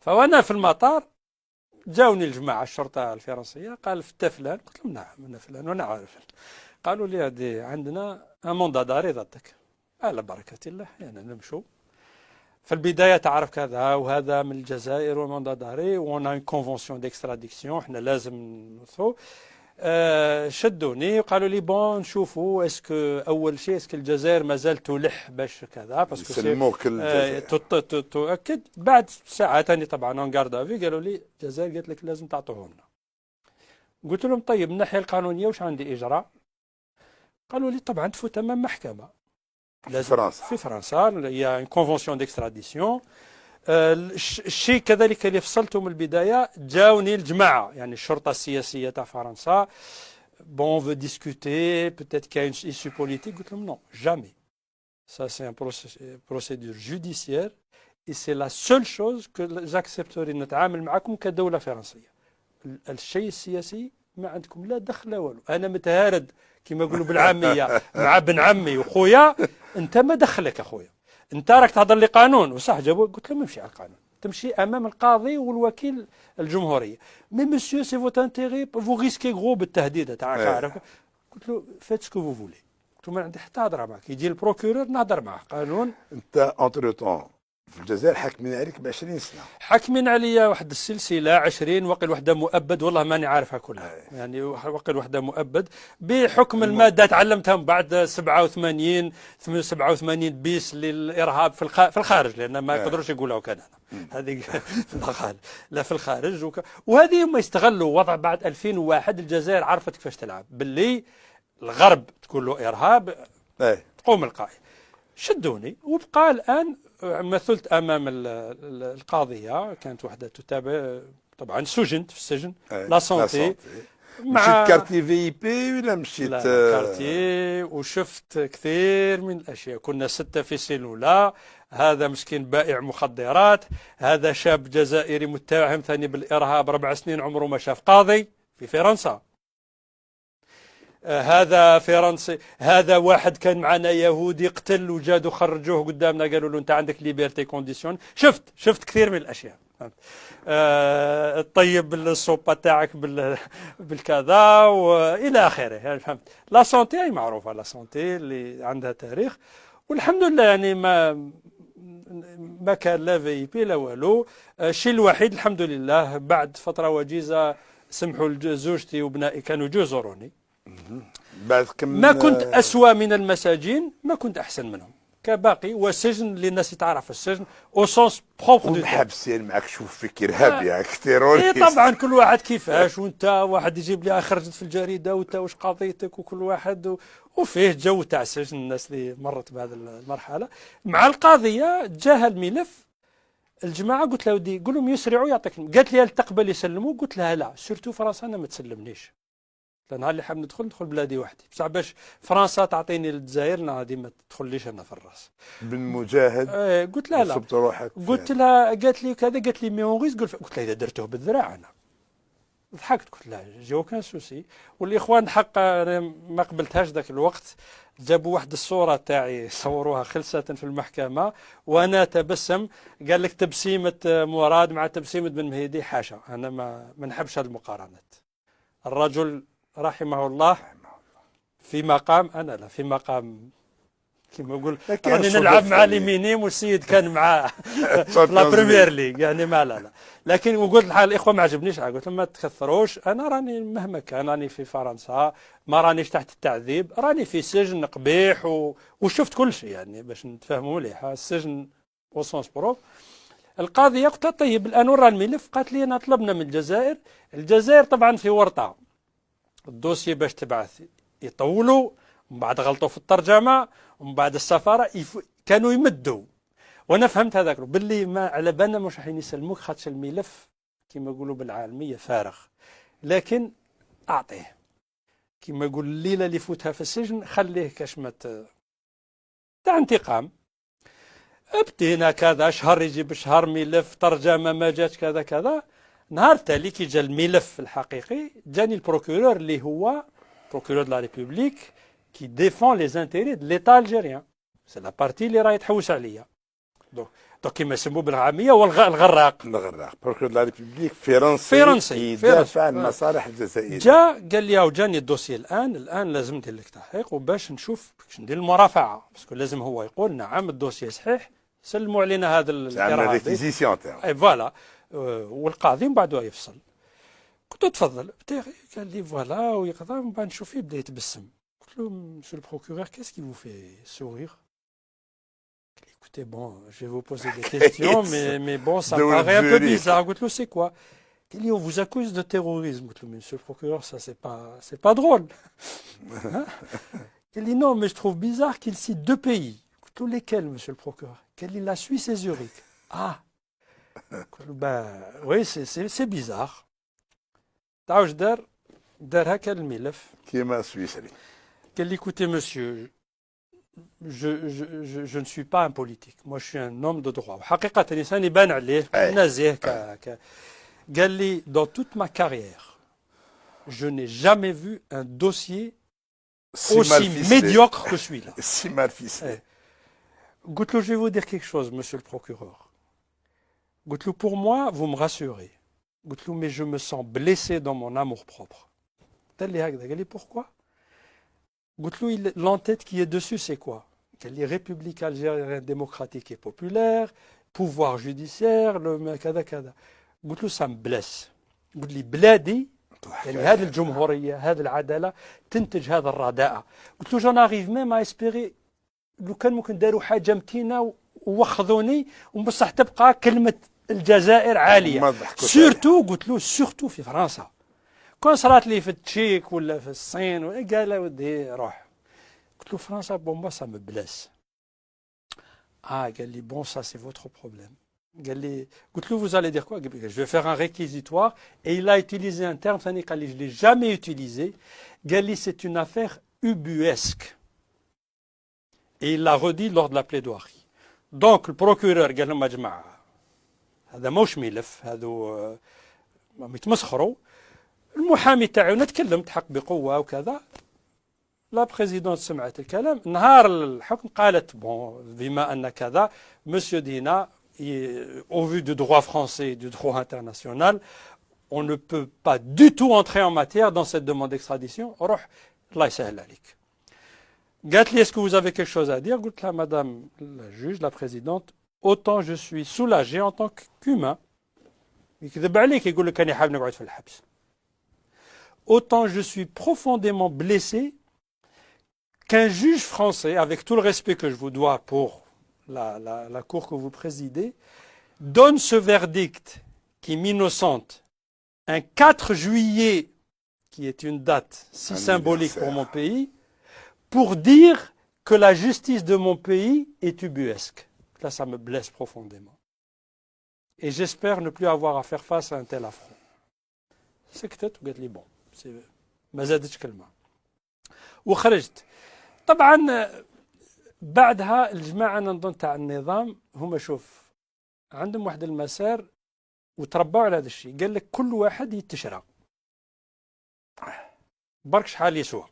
فوانا في المطار جاوني الجماعه الشرطه الفرنسيه، قال انت فلان؟ قلت لهم نعم انا فلان وانا عارف. قالوا لي هذه عندنا موندا داري ضدك. على بركه الله يعني نمشوا. في البدايه تعرف كذا وهذا من الجزائر وموندا داري وانا كونفونسيون ديكستراديكسيون احنا لازم نثو. شدوني وقالوا لي بون نشوفوا اسكو اول شيء اسكو الجزائر مازال تلح باش كذا باسكو يسلموك الجزائر. تؤكد بعد ساعات ثاني طبعا اون غارد افي قالوا لي الجزائر قالت لك لازم تعطوه لنا. قلت لهم طيب من الناحيه القانونيه واش عندي اجراء؟ قالوا لي طبعا تفوت امام محكمه لازم في فرنسا هي كونفونسيون ديكستراديسيون. الشيء كذلك اللي فصلته من البدايه جاوني الجماعه يعني الشرطه السياسيه تاع فرنسا بون فو ديسكوتي بوتيت كاين ايشو بوليتيك. قلت لهم نو جامي سا سي ان بروسيدور جوديسيير اي سي لا سول شوز كو جاكسبتوري نتعامل معكم كدوله فرنسيه. الشيء السياسي ما عندكم لا دخل لا والو. انا متهارد كما يقولوا بالعاميه مع ابن عمي وخويا. انت ما دخلك اخويا، انت راك تهضر لي قانون وصح. جابوا قلت له امشي على القانون، تمشي امام القاضي والوكيل الجمهوريه. مي مسيو سي فوت انتيغي فو ريسكي غرو بالتهديد تاعك عارف. قلت له فيت سكو فو فولي. قلت له ما عندي حتى هضره معك، يجي البروكورور نهضر معاه قانون. انت انتر طون في الجزائر حاكمين عليك ب 20 سنه. حاكمين عليا واحد السلسله 20 وقيل وحده مؤبد والله ماني عارفها كلها يعني وقيل وحده مؤبد بحكم الماده تعلمتها من بعد 87 بيس للارهاب في الخارج لان ما يقدروش يقولوا كان هذه في الخارج لا في الخارج وهذه هم يستغلوا وضع بعد 2001 الجزائر عرفت كيفاش تلعب باللي الغرب تقول له ارهاب تقوم القائمه. شدوني وبقى الان مثلت امام القاضيه كانت وحده تتابع طبعا سجنت في السجن لا سونتي. مشيت كارتي في بي ولا مشيت؟ لا كارتي وشفت كثير من الاشياء. كنا 6 في سيلولا. هذا مسكين بائع مخدرات، هذا شاب جزائري متهم ثاني بالارهاب 4 سنين عمره ما شاف قاضي في فرنسا. هذا فرنسي، هذا واحد كان معنا يهودي قتل وجادوا خرجوه قدامنا قالوا له انت عندك ليبرتي كونديسيون. شفت كثير من الاشياء. طيب الصوبه تاعك بالكذا والى اخره. فهمت. لا سونتي هي معروفه، لا سونتي اللي عندها تاريخ والحمد لله يعني ما كان لا في بي لا والو. الشيء الوحيد الحمد لله بعد فتره وجيزه سمحوا زوجتي وبنائي كانوا جو زوروني. ما كنت أسوأ من المساجين، ما كنت أحسن منهم كباقي. والسجن اللي الناس تعرف السجن او سونس بروبر دو الحبس يعني معك شوف فيك ارهابي يعني تيروريست. طبعا كل واحد كيفاش وانت واحد يجيب لي خرجت في الجريده وانت واش قضيتك وكل واحد وفيه جو تاع السجن. الناس اللي مرت بهذه المرحله مع القضيه جاها الملف الجماعه قلت له ودي قول لهم يسرعوا يعطيك. قالت لي هل تقبل يسلموا؟ قلت لها لا سورتو فرنسا انا ما تسلمنيش. النهار اللي حاب ندخل بلادي وحدي بصح باش فرنسا تعطيني للجزائر انا هذه ما تدخليش انا في الراس. بالمجاهد قلت لها لا قلت لها قالت لي كذا قالت لي ميونغيز قلت لها اذا درته بالذراع انا ضحكت. قلت لها جو كان سوسي. والاخوان حق ما قبلتهاش ذاك الوقت جابوا واحد الصوره تاعي صوروها خلصه في المحكمه وانا تبسم. قال لك تبسيمه مراد مع تبسيمه بن مهيدي حاشا انا ما نحبش هذه المقارنات. الرجل رحمه الله في مقام انا لا في مقام كما نقول راني نلعب مع ليمينيم والسيد كان معاه في لا بريمير ليغ يعني ما لا لكن وقلت الحال الاخوه ما عجبنيش. قلت لهم ما تكثروش انا راني مهما كان راني في فرنسا ما رانيش تحت التعذيب راني في سجن قبيح وشفت كل شيء يعني باش نتفاهموا مليح. السجن او سونس بروف. القاضيه قلت طيب الان ورا الملف. قالت لي انا طلبنا من الجزائر طبعا في ورطه الدوسي باش تبعث يطولوا ومن بعد غلطوا في الترجمه ومن بعد السفاره كانوا يمدوا. وانا فهمت هذاك باللي ما على بالنا مش راح يسلموك خاطش الملف كما يقولوا بالعالميه فارغ. لكن اعطيه كما يقول الليله اللي فوتها في السجن خليه كشمه تاع انتقام. بدينا كذا شهر يجيب شهر ملف ترجمه ما جاتش كذا كذا. نهار تالي كي جا الملف الحقيقي جاني البروكورور اللي هو بروكورور دو لا ريبوبليك كي ديفون لي زانتيري دو ليتا الجيريان. سي لا بارتي اللي راهي تحوس عليا. دونك دونك كيما يسموه بالعاميه هو الغراق. الغراق بروكور لا ريبوبليك فرنسي فرنسي يدافع عن مصالح الجزائر. قال لي هاو جاني الدوسي الان لازم ندير لك تحقيق وباش نشوف باش ندير المرافعه، باسكو لازم هو يقول نعم الدوسي صحيح، سلموا علينا هذا الارهابي. ريكيزيسيون تاعو. اي فوالا. والقاضي من بعده يفصل. قلت له تفضل. قال لي فوالا ويقضى، من بعد نشوف فيه بدا يتبسم. قلت له مسيو البروكورور كيس كي فو في سورير؟ Écoutez, bon, je vais vous poser des questions, mais bon, ça me paraît un peu bizarre. C'est quoi? Il dit, on vous accuse de terrorisme. Monsieur le procureur, ça, c'est pas drôle. Hein? Il dit, non, mais je trouve bizarre qu'il cite deux pays. Lesquels, monsieur le procureur? Il dit, la Suisse et Zurich. Ah! Ben, oui, c'est bizarre. تعرف دار هكا الملف. كيما سويسري. قال لي, écoutez, monsieur, je ne suis pas un politique. Moi, je suis un homme de droit. حقيقة الإنسان يبان عليه نزيه قال لي, dans toute ma carrière, je n'ai jamais vu un dossier aussi médiocre que celui-là. Si mal ficelé. قلت له, je vais vous dire quelque chose, monsieur le procureur. قلت له, pour moi, vous me rassurez. قلت له, mais je me sens blessé dans mon amour-propre. قال لي هكذا. قال لي, pourquoi? قلت له, l'entête qui est dessus, c'est quoi? قال لي, République algérienne démocratique et populaire, pouvoir judiciaire, كذا كذا. قلت له, ça me blesse. قلت لي, بلادي يعني هذه الجمهورية هذه العدالة تنتج هذا الرداءة. قلت له, j'en arrive même à espérer لو كان ممكن داروا حاجة متينة ووخذوني وبصح تبقى كلمة الجزائر عالية. سورتو قلت له, سورتو في فرنسا. كون صرات لي في التشيك ولا في الصين ولا قال له ودي روح. قلت له, فرنسا بون moi ça me blesse. قال لي, bon ça c'est votre problème. قال لي, قلت له, vous allez dire quoi? Je vais faire un réquisitoire. Et il a utilisé un terme ثاني قال لي, je l'ai jamais utilisé. قال لي, c'est une affaire ubuesque. Et il l'a redit lors de la plaidoirie. Donc le procureur قال لهم يا جماعة هذا موش ملف، هذو يتمسخروا. المحامي تاعنا تكلم تحق بقوة وكذا. لا بريزيدونت سمعت الكلام. نهار الحكم قالت بون بما أن كذا مسيو دينا au vu du droit français et du droit international on ne peut pas du tout entrer en matière dans cette demande d'extradition. روح الله يسهل عليك. قالت لي, est-ce que vous avez quelque chose à dire? قلت لها, madame la juge, la présidente, autant je suis soulagé en tant qu'humain. يكذب عليك يقول لك كان يحب نقعد في الحبس. Autant je suis profondément blessé qu'un juge français, avec tout le respect que je vous dois pour la cour que vous présidez, donne ce verdict qui m'innocente un 4 juillet, qui est une date si symbolique pour mon pays, pour dire que la justice de mon pays est ubuesque. Là, ça me blesse profondément. Et j'espère ne plus avoir à faire face à un tel affront. سكتت وقالت لي, bon, ما زادتش كلمة. وخرجت. طبعا بعدها الجماعة نظن تاع النظام هما شوف عندهم واحد المسار وتربوا على هذا الشيء. قال لك كل واحد يتشرى برك شحال يسوى.